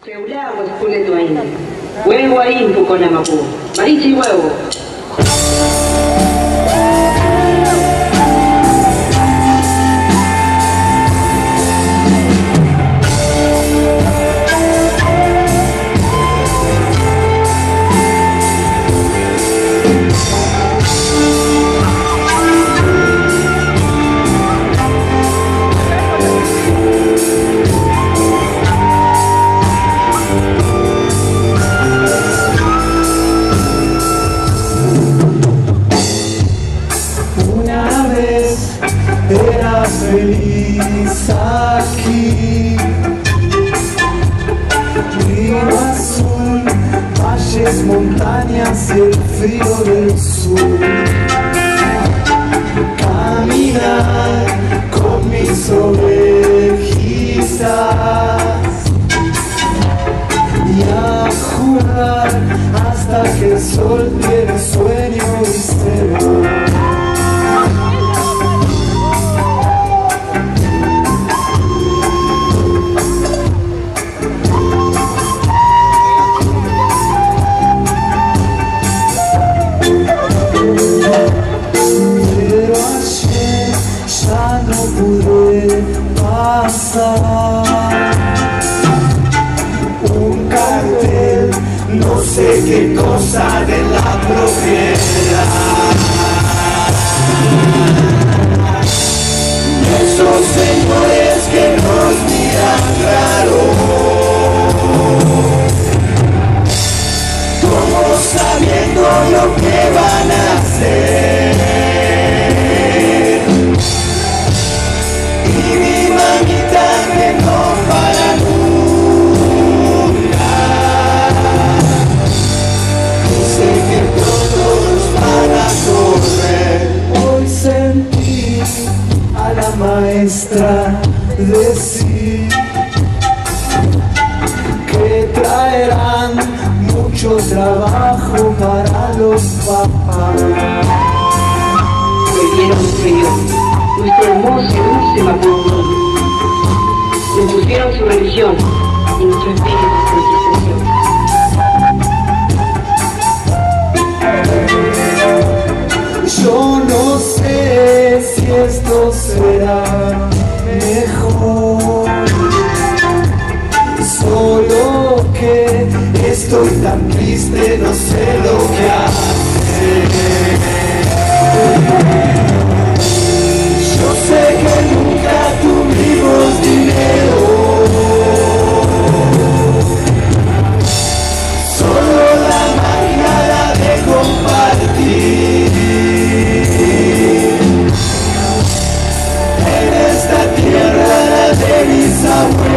Keulago eskuletu hain. Huevo hain pukonamaku. Marichi huevo. Era feliz aquí, río azul, valles, montañas y el frío del sur. Caminar con mis ovejitas y a jugar hasta que el sol tiene sueño y se va. No pude pasar un cartel, no sé qué cosa de la propiedad. Esos señores que nos miran raro, como sabiendo lo que van a hacer. Maestra decir que traerán mucho trabajo para los papás. Prohibieron nuestro hermoso y dulce Maputo. Impusieron su religión y nuestro espíritu de civilización. Yo no sé si esto será mejor, solo que estoy tan triste, no sé lo que hacer. Yo sé que nunca tuvimos dinero, solo la magia de compartir. De mis abuelos,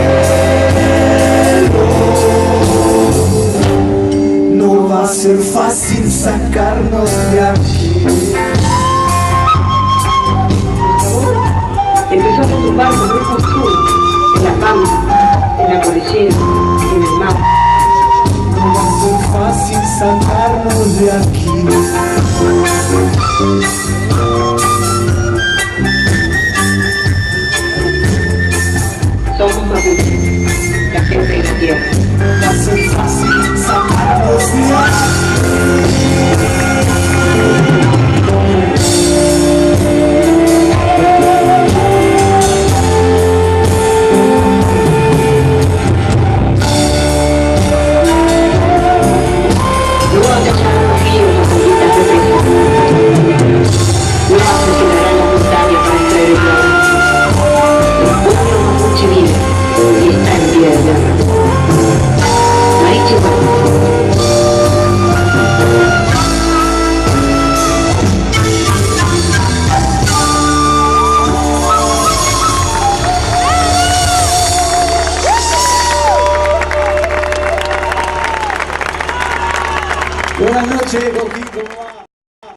no va a ser fácil sacarnos de aquí. Empezó a tumbar con un sur, en la pampa, en la cordillera, en el mar. No va a ser fácil sacarnos de aquí. Somos mapuches, la gente de la tierra. No va a ser fácil sacarnos de aquí. Luego alcanzarán los ríos las bolitas de presa. Luego asesinarán las montañas para extraer el oro. El pueblo mapuche vive y está en pie de guerra. Marichi huevo. Buenas noches, Coquito.